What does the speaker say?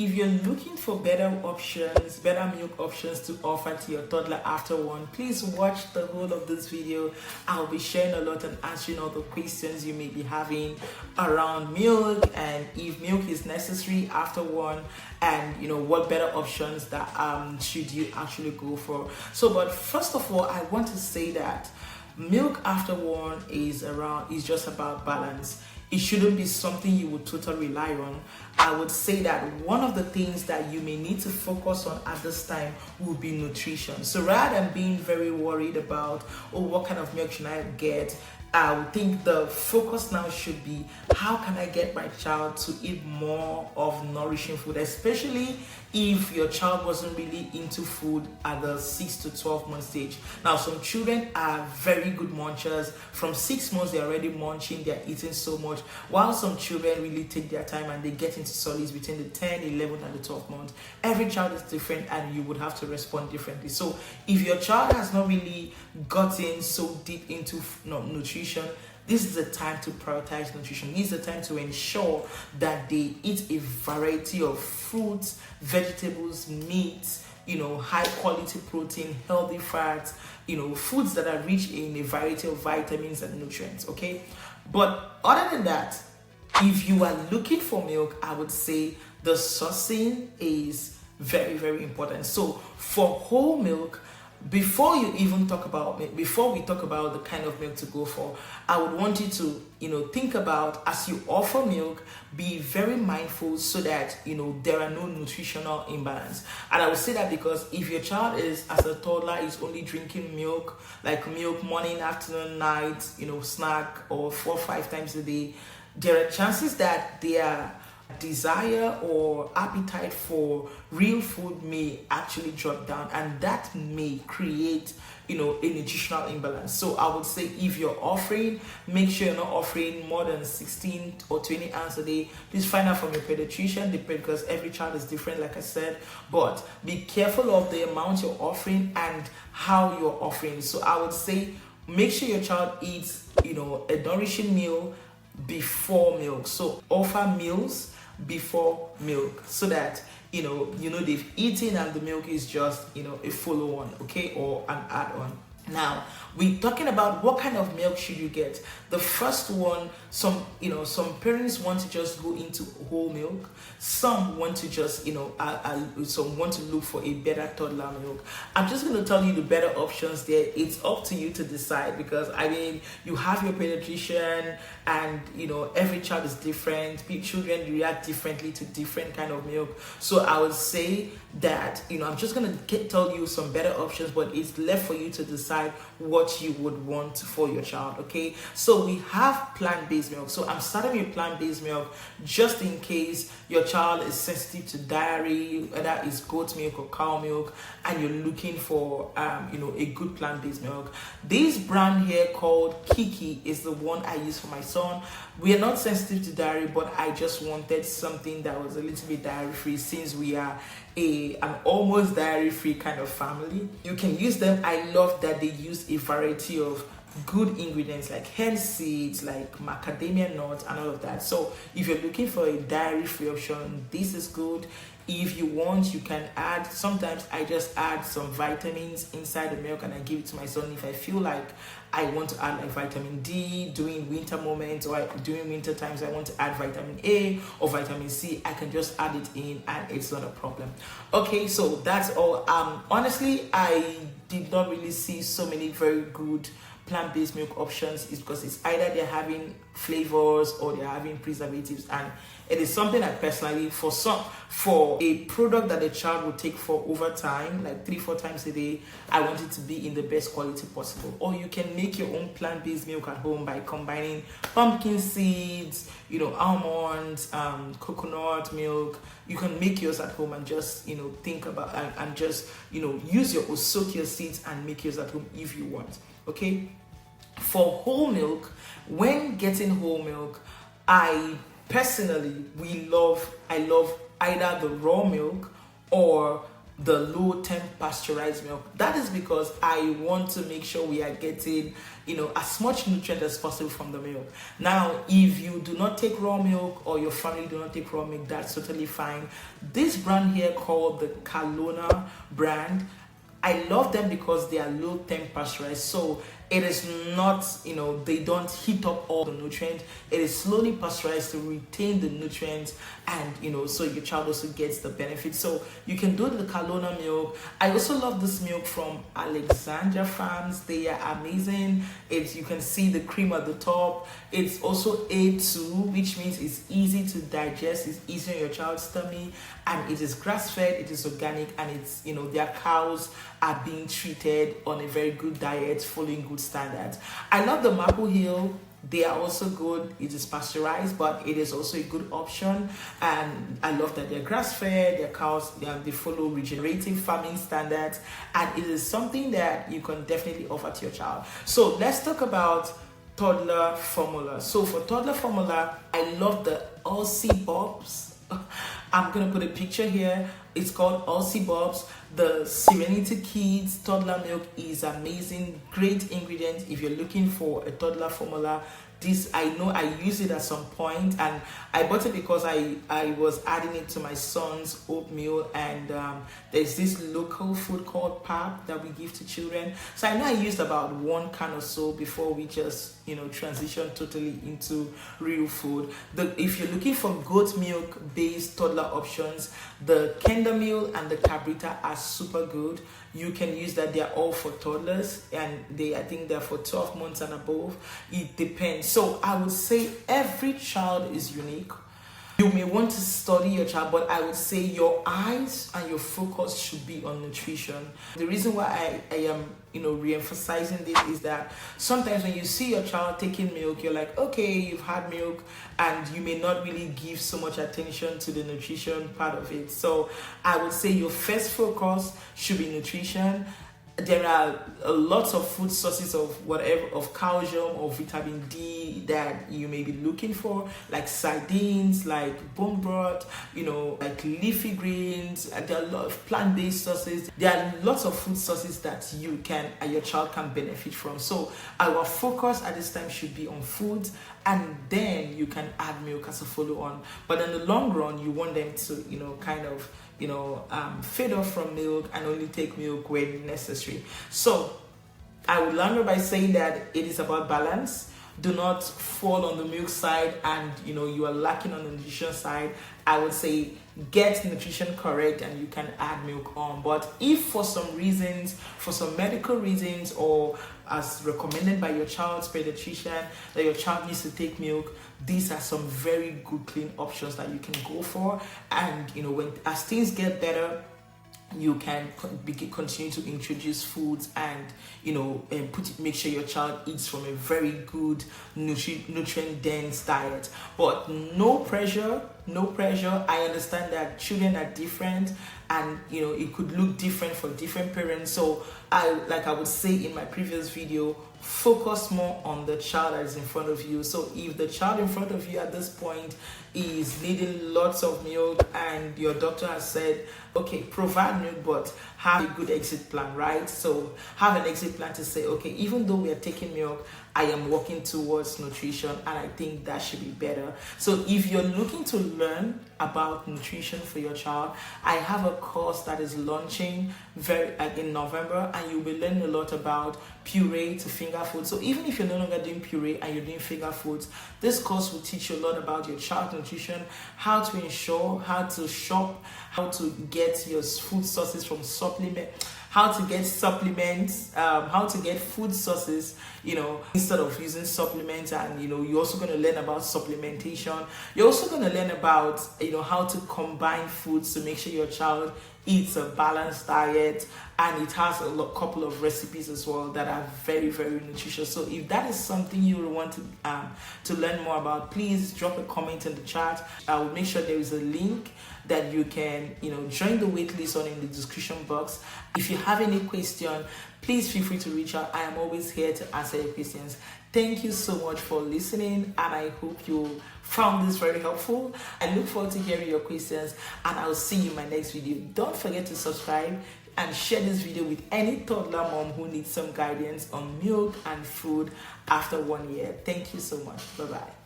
if you're looking for better options, better milk options to offer to your toddler after one, please watch the whole of this video. I'll be sharing a lot and answering all the questions you may be having around milk, and if milk is necessary after one, and what better options that should you actually go for. So, but first of all, I want to say that milk after one is just about balance. It shouldn't be something you would totally rely on. I would say that one of the things that you may need to focus on at this time will be nutrition. So rather than being very worried about, what kind of milk should I get, I would think the focus now should be, how can I get my child to eat more of nourishing food, especially if your child wasn't really into food at the 6 to 12 month stage. Now, some children are very good munchers. From 6 months, they're already munching, they're eating so much, while some children really take their time and they get into solids between the 10, 11, and the 12 months. Every child is different and you would have to respond differently. So if your child has not really gotten so deep into nutrition, this is the time to prioritize nutrition. This is the time to ensure that they eat a variety of fruits, vegetables, meats, high quality protein, healthy fats, foods that are rich in a variety of vitamins and nutrients, okay? But other than that, if you are looking for milk, I would say the sourcing is very, very important. So for whole milk, before we talk about the kind of milk to go for, I would want you to, think about, as you offer milk, be very mindful so that, there are no nutritional imbalance. And I would say that because if your child as a toddler, is only drinking milk, like milk morning, afternoon, night, snack, or 4 or 5 times a day, there are chances that their desire or appetite for real food may actually drop down, and that may create a nutritional imbalance. So I would say, if you're offering, make sure you're not offering more than 16 or 20 ounces a day. Please find out from your pediatrician, because every child is different, like I said. But be careful of the amount you're offering and how you're offering. So I would say, make sure your child eats a nourishing meal before milk. So offer meals before milk, so that they've eaten and the milk is just a follow on, okay, or an add-on. Now, we're talking about what kind of milk should you get. The first one, some parents want to just go into whole milk. Some want to just, some want to look for a better toddler milk. I'm just going to tell you the better options there. It's up to you to decide, because you have your pediatrician, and every child is different. Children react differently to different kind of milk. So I would say that I'm just going to tell you some better options, but it's left for you to decide what you would want for your child, okay? So we have plant-based milk. So I'm starting with plant-based milk just in case your child is sensitive to dairy, whether it's goat milk or cow milk, and you're looking for a good plant-based milk. This brand here called Kiki is the one I use for my son. We are not sensitive to dairy, but I just wanted something that was a little bit dairy-free, since we are an almost dairy-free kind of family. You can use them. I love that they use a variety of good ingredients like hemp seeds, like macadamia nuts, and all of that. So if you're looking for a dairy-free option, this is good. If you want, you can add, sometimes I just add some vitamins inside the milk and I give it to my son if I feel like I want to add like vitamin D during winter moments, or during winter times I want to add vitamin A or vitamin C. I can just add it in and it's not a problem. Okay, so that's all. Honestly, I did not really see so many very good plant-based milk options. Is because it's either they're having flavors or they're having preservatives, and it is something that personally, for a product that a child will take for over time, like 3-4 times a day, I want it to be in the best quality possible. Or you can make your own plant-based milk at home by combining pumpkin seeds, almonds, coconut milk. You can make yours at home and just think about and just use your, or soak your seeds and make yours at home if you want. Okay, for whole milk, when getting whole milk, I love either the raw milk or the low temp pasteurized milk. That is because I want to make sure we are getting, as much nutrient as possible from the milk. Now, if you do not take raw milk or your family do not take raw milk, that's totally fine. This brand here called the Kalona brand, I love them because they are low temp pasteurized. So it is not, they don't heat up all the nutrients. It is slowly pasteurized to retain the nutrients, and so your child also gets the benefit. So you can do the Kalona milk. I also love this milk from Alexandria Farms. They are amazing. You can see the cream at the top. It's also A2, which means it's easy to digest. It's easy on your child's tummy, and it is grass-fed. It is organic, and it's their cows are being treated on a very good diet, following good standards. I love the Maple Hill. They are also good. It is pasteurized, but it is also a good option. And I love that they're grass-fed, their cows, they follow regenerative farming standards. And it is something that you can definitely offer to your child. So let's talk about toddler formula. So for toddler formula, I love the Aussie Bobs. I'm going to put a picture here. It's called Aussie Bobs. The Serenity Kids toddler milk is amazing. Great ingredient if you're looking for a toddler formula. This, I know I used it at some point, and I bought it because I was adding it to my son's oatmeal, and there's this local food called pap that we give to children. So I know I used about 1 can or so before we just transition totally into real food. If you're looking for goat milk based toddler options, the Kinder Meal and the Cabrita are super good. You can use that. They're all for toddlers, and I think they're for 12 months and above. It depends. So I would say every child is unique. You may want to study your child, but I would say your eyes and your focus should be on nutrition. The reason why I am re-emphasizing this is that sometimes when you see your child taking milk, you're like, okay, you've had milk, and you may not really give so much attention to the nutrition part of it. So I would say your first focus should be nutrition. There are lots of food sources of calcium or vitamin D that you may be looking for, like sardines, like bone broth, like leafy greens. There are a lot of plant-based sources. There are lots of food sources that you can and your child can benefit from. So our focus at this time should be on food, and then you can add milk as a follow-on. But in the long run, you want them to fade off from milk and only take milk when necessary. So I would land by saying that it is about balance. Do not fall on the milk side and you are lacking on the nutrition side. I would say get nutrition correct and you can add milk on. But if for some reasons, for some medical reasons, or as recommended by your child's pediatrician, that your child needs to take milk, these are some very good clean options that you can go for. And as things get better, you can continue to introduce foods and make sure your child eats from a very good nutrient dense diet. But no pressure. I understand that children are different, and it could look different for different parents. So I would say in my previous video, focus more on the child that is in front of you. So if the child in front of you at this point is needing lots of milk and your doctor has said, okay, provide milk, but have a good exit plan, right? So have an exit plan to say, okay, even though we are taking milk, I am working towards nutrition, and I think that should be better. So if you're looking to learn about nutrition for your child, I have a course that is launching in November, and you'll be learning a lot about puree to finger food. So even if you're no longer doing puree and you're doing finger foods, this course will teach you a lot about your child's nutrition, how to ensure, how to shop, how to get your food sources from how to get supplements, how to get food sources, instead of using supplements. And, you're also going to learn about supplementation. You're also going to learn about, how to combine foods to make sure your child eats a balanced diet. And it has a couple of recipes as well that are very, very nutritious. So if that is something you want to learn more about, please drop a comment in the chat. I will make sure there is a link that you can, join the wait list on in the description box. If you have any question, please feel free to reach out. I am always here to answer your questions. Thank you so much for listening, and I hope you found this very helpful. I look forward to hearing your questions, and I'll see you in my next video. Don't forget to subscribe and share this video with any toddler mom who needs some guidance on milk and food after 1 year. Thank you so much. Bye-bye.